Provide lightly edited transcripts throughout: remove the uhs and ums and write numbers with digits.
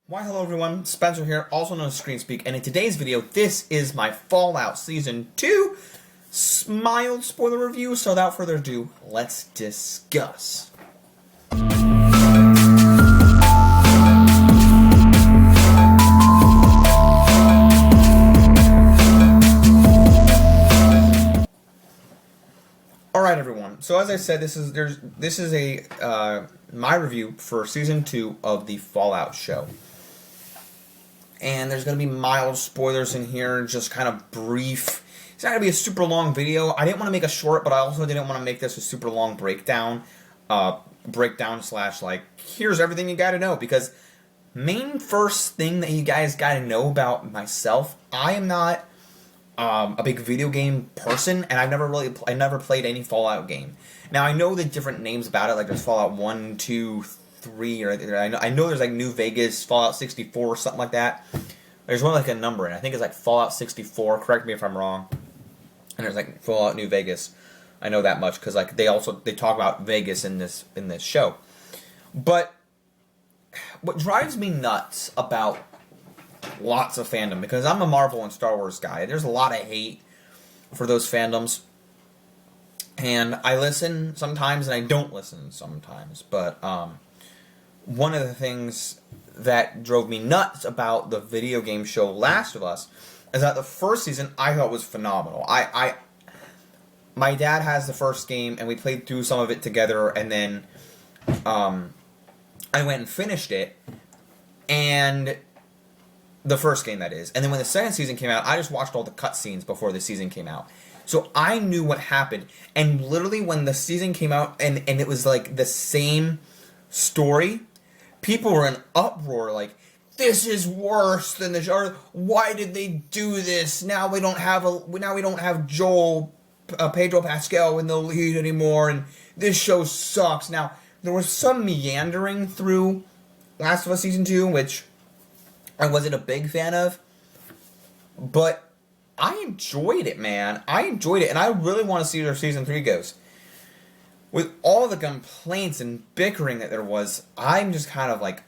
Why hello everyone, Spencer here, also known as ScreenSpeak, and in today's video, this is my Fallout Season 2 mild spoiler review, so without further ado, let's discuss. Alright everyone, so as I said, this is my review for Season 2 of the Fallout show. And there's going to be mild spoilers in here, just kind of brief. It's not going to be a super long video. I didn't want to make a short, but I also didn't want to make this a super long breakdown. Slash, like, here's everything you got to know. Because main first thing that you guys got to know about myself, I am not a big video game person, and I never played any Fallout game. Now, I know the different names about it, like there's Fallout 1, 2, 3, or I know there's like New Vegas, Fallout 64, or something like that. There's one like a number, and I think it's like Fallout 64. Correct me if I'm wrong. And there's like Fallout New Vegas. I know that much because like they talk about Vegas in this show. But what drives me nuts about lots of fandom, because I'm a Marvel and Star Wars guy, there's a lot of hate for those fandoms. And I listen sometimes, and I don't listen sometimes. But one of the things that drove me nuts about the video game show Last of Us is that the first season I thought was phenomenal. My dad has the first game, and we played through some of it together, and then I went and finished it, and the first game, that is. And then when the second season came out, I just watched all the cutscenes before the season came out. So I knew what happened, and literally when the season came out, and it was like the same story, people were in uproar, like, this is worse than the show. Why did they do this? Now we don't have Joel, Pedro Pascal in the lead anymore, and this show sucks. Now there was some meandering through Last of Us Season 2, which I wasn't a big fan of, but I enjoyed it, man. I enjoyed it, and I really want to see where Season 3 goes. With all the complaints and bickering that there was, I'm just kind of like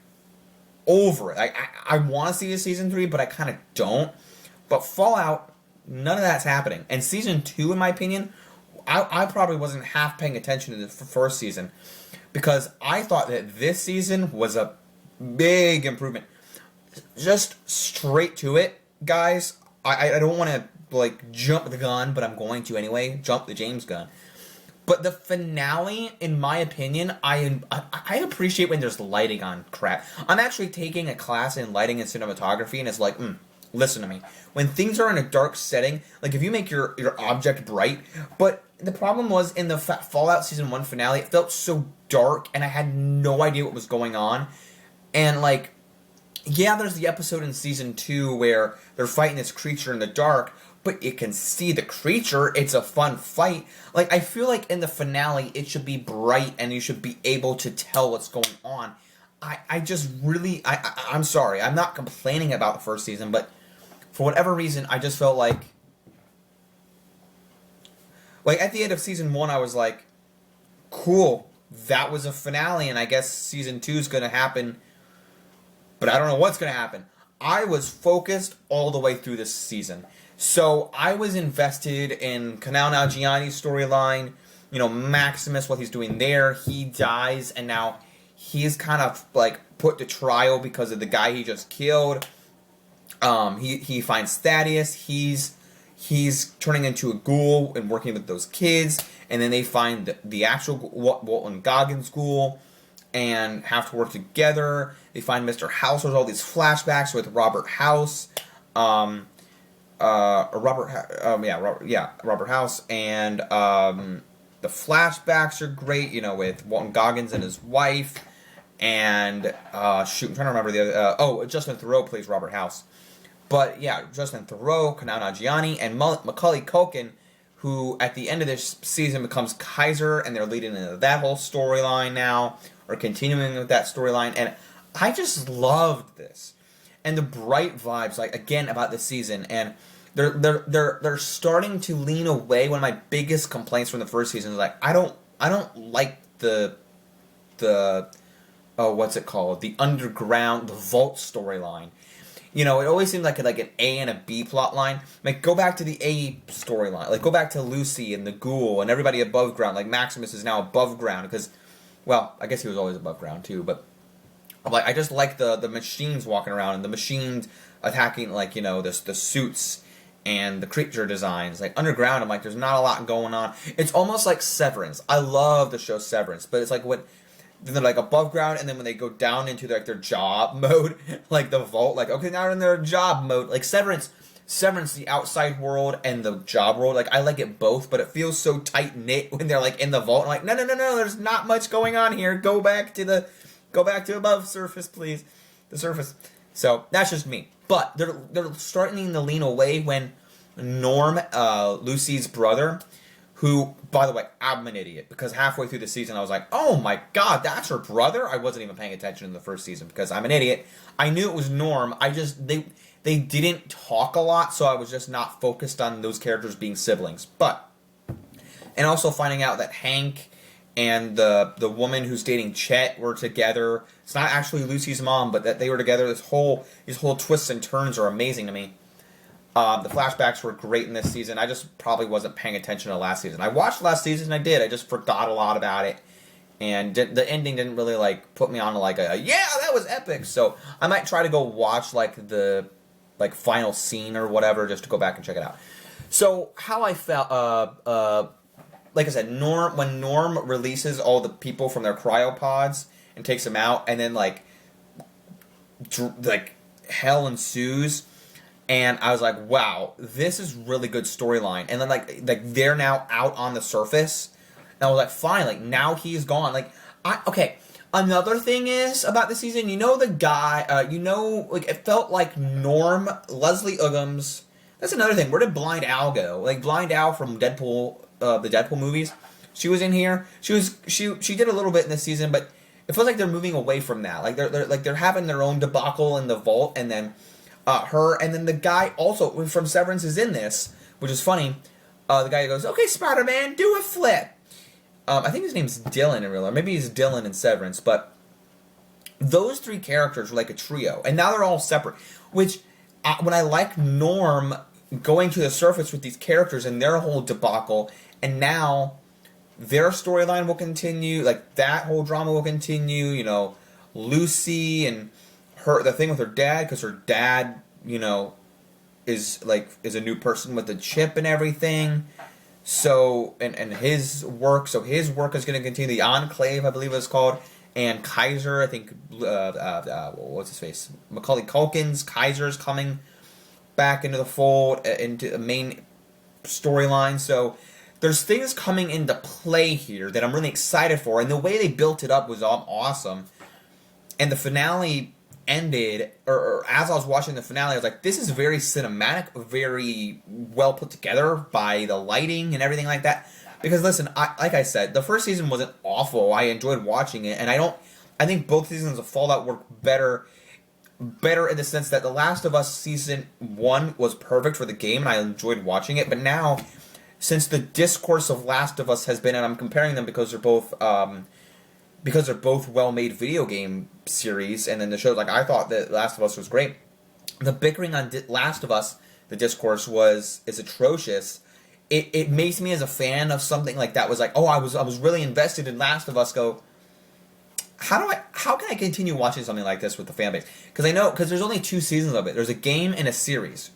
over it. I want to see a Season 3, but I kind of don't. But Fallout, none of that's happening. And Season 2, in my opinion, I probably wasn't half paying attention to the first season, because I thought that this season was a big improvement. Just straight to it, guys. I don't want to like jump the gun, but I'm going to anyway. Jump the James gun. But the finale, in my opinion, I appreciate when there's lighting on crap. I'm actually taking a class in lighting and cinematography, and it's like, listen to me. When things are in a dark setting, like if you make your object bright, but the problem was in the Fallout Season 1 finale, it felt so dark, and I had no idea what was going on. And like, yeah, there's the episode in Season 2 where they're fighting this creature in the dark, but you can see the creature. It's a fun fight. Like, I feel like in the finale, it should be bright, and you should be able to tell what's going on. I'm sorry. I'm not complaining about the first season, but for whatever reason, I just felt like at the end of Season 1, I was like, cool, that was a finale, and I guess Season 2 is going to happen, but I don't know what's going to happen. I was focused all the way through this season. So I was invested in Canal Nanjiani's storyline. You know, Maximus, what he's doing there. He dies, and now he's kind of like put to trial because of the guy he just killed. He finds Thaddeus. He's turning into a ghoul and working with those kids. And then they find the actual Walton Goggins ghoul and have to work together. They find Mr. House. There's all these flashbacks with Robert House. Robert House, and the flashbacks are great, you know, with Walton Goggins and his wife, and I'm trying to remember the other, Justin Theroux plays Robert House, but yeah, Justin Theroux, Kanao Nanjiani, and Macaulay Culkin, who at the end of this season becomes Kaiser, and they're leading into that whole storyline now, or continuing with that storyline, and I just loved this. And the bright vibes, like, again, about this season, and they're starting to lean away. One of my biggest complaints from the first season is like, I don't like the what's it called? The underground, the vault storyline. You know, it always seemed like an A and a B plot line. Like, go back to the A storyline. Like, go back to Lucy and the ghoul and everybody above ground. Like, Maximus is now above ground because, well, I guess he was always above ground too. But like, I just like the machines walking around and the machines attacking, like, you know, the suits and the creature designs. Like, underground, I'm like, there's not a lot going on. It's almost like Severance. I love the show Severance, but it's like then they're like above ground, and then when they go down into their job mode, like the vault, like, okay, now they're in their job mode. Like Severance, the outside world and the job world, like, I like it both, but it feels so tight knit when they're like in the vault. I'm like, no, there's not much going on here. Go back to above surface, please. The surface. So that's just me. But they're starting to lean away when Norm, Lucy's brother, who, by the way, I'm an idiot, because halfway through the season I was like, oh my god, that's her brother? I wasn't even paying attention in the first season because I'm an idiot. I knew it was Norm. They didn't talk a lot, so I was just not focused on those characters being siblings. And also finding out that Hank and the woman who's dating Chet were together. It's not actually Lucy's mom, but that they were together. These whole twists and turns are amazing to me. The flashbacks were great in this season. I just probably wasn't paying attention to last season. I watched last season, I did. I just forgot a lot about it. And the ending didn't really, like, put me on, like, yeah, that was epic. So I might try to go watch, like, the, like, final scene or whatever just to go back and check it out. So how I felt, like I said, when Norm releases all the people from their cryopods and takes them out, and then, like hell ensues. And I was like, wow, this is really good storyline. And then, like they're now out on the surface. And I was like, finally, now he's gone. Like, okay. Another thing is about the season, you know the guy, like, it felt like Norm, Leslie Uggams. That's another thing. Where did Blind Al go? Like, Blind Al from Deadpool, the Deadpool movies. She was in here. She did a little bit in this season, but it feels like they're moving away from that. Like, they're having their own debacle in the vault, and then her, and then the guy also from Severance is in this, which is funny. The guy goes, okay, Spider-Man, do a flip. I think his name's Dylan in real life. Maybe he's Dylan in Severance, but those three characters were like a trio, and now they're all separate. Which, when I like Norm going to the surface with these characters and their whole debacle, and now their storyline will continue, like that whole drama will continue. You know, Lucy and the thing with her dad, because her dad, you know, is a new person with the chip and everything. So, and his work is going to continue. The Enclave, I believe it's called, and Kaiser, I think, what's his face? Macaulay Culkin's Kaiser's coming back into the fold, into the main storyline. So there's things coming into play here that I'm really excited for, and the way they built it up was awesome. And the finale ended, or as I was watching the finale, I was like, this is very cinematic, very well put together by the lighting and everything like that. Because listen, like I said, the first season wasn't awful. I enjoyed watching it, and I think both seasons of Fallout work better in the sense that The Last of Us Season 1 was perfect for the game, and I enjoyed watching it. But now, since the discourse of Last of Us has been, and I'm comparing them because they're both well-made video game series, and then the shows, like, I thought that Last of Us was great. The bickering on Last of Us, the discourse is atrocious. It makes me, as a fan of something like that, was like, oh, I was really invested in Last of Us, go, how can I continue watching something like this with the fan base? Because there's only 2 seasons of it. There's a game and a series.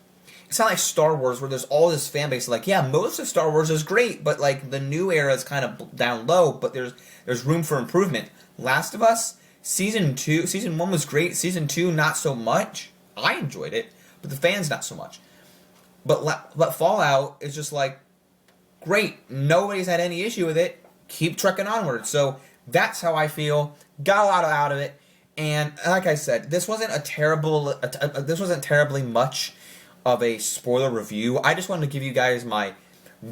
It's not like Star Wars where there's all this fan base. Like, yeah, most of Star Wars is great, but like the new era is kind of down low, but there's room for improvement. Last of Us, Season 1 was great. Season 2, not so much. I enjoyed it, but the fans not so much. But Fallout is just like, great. Nobody's had any issue with it. Keep trucking onward. So that's how I feel. Got a lot out of it, and like I said, this wasn't terribly much of a spoiler review. I just wanted to give you guys my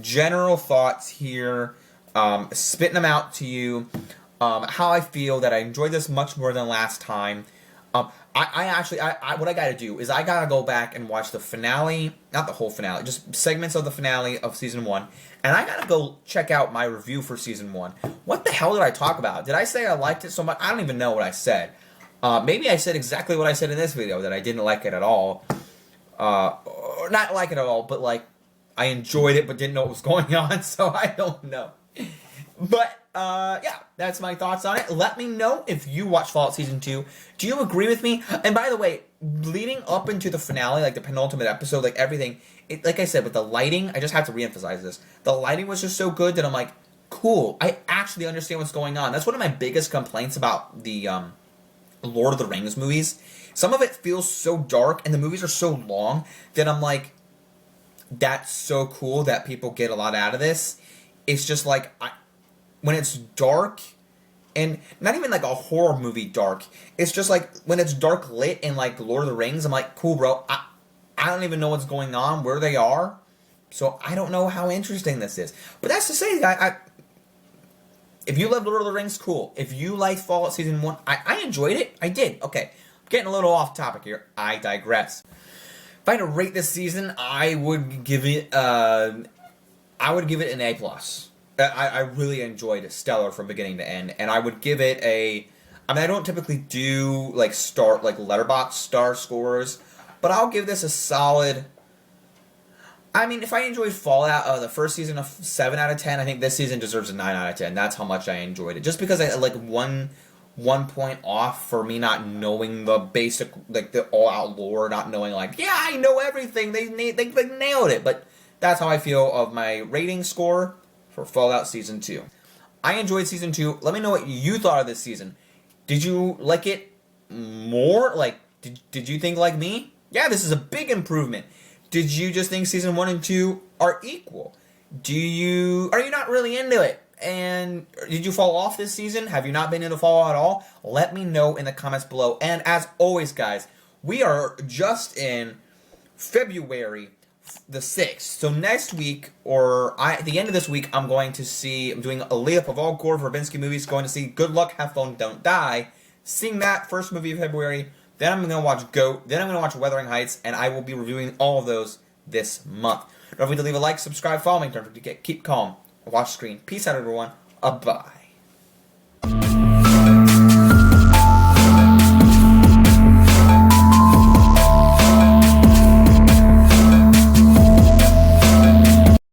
general thoughts here, spitting them out to you, how I feel, that I enjoyed this much more than last time. What I gotta do is I gotta go back and watch the finale, not the whole finale, just segments of the finale of season 1, and I gotta go check out my review for season 1. What the hell did I talk about? Did I say I liked it so much? I don't even know what I said. Maybe I said exactly what I said in this video, that I didn't like it at all. Or not like it at all, but like, I enjoyed it but didn't know what was going on, so I don't know. But, yeah, that's my thoughts on it. Let me know if you watch Fallout Season 2. Do you agree with me? And by the way, leading up into the finale, like the penultimate episode, like everything, like I said, with the lighting, I just have to reemphasize this. The lighting was just so good that I'm like, cool, I actually understand what's going on. That's one of my biggest complaints about the Lord of the Rings movies. Some of it feels so dark, and the movies are so long, that I'm like, that's so cool that people get a lot out of this. It's just like, when it's dark, and not even like a horror movie dark, it's just like when it's dark lit in like Lord of the Rings, I'm like, cool, bro, I don't even know what's going on, where they are, so I don't know how interesting this is. But that's to say, if you love Lord of the Rings, cool. If you like Fallout Season 1, I enjoyed it. I did. Okay, I'm getting a little off topic here. I digress. If I had to rate this season, I would give it an A+. I really enjoyed Stellar from beginning to end, and I would give it a... I mean, I don't typically do, like, letterbox star scores, but I'll give this a solid... I mean, if I enjoyed Fallout, the first season, a 7 out of 10, I think this season deserves a 9 out of 10. That's how much I enjoyed it. Just because I, like, one point off for me not knowing the basic, like, the all-out lore, not knowing, like, yeah, I know everything, they nailed it, but that's how I feel of my rating score for Fallout Season 2. I enjoyed Season 2. Let me know what you thought of this season. Did you like it more? Like, did you think like me? Yeah, this is a big improvement. Did you just think Season 1 and 2 are equal? Are you not really into it? And did you fall off this season? Have you not been into Fallout at all? Let me know in the comments below. And as always, guys, we are just in February the 6th. So next week, or at the end of this week, I'm doing a layup of all Gore Verbinski movies, going to see Good Luck, Have Fun, Don't Die, seeing that first movie of February, then I'm going to watch Goat, then I'm going to watch Wuthering Heights, and I will be reviewing all of those this month. Don't forget to leave a like, subscribe, follow me, don't forget to keep calm, watch the screen. Peace out, everyone. Bye.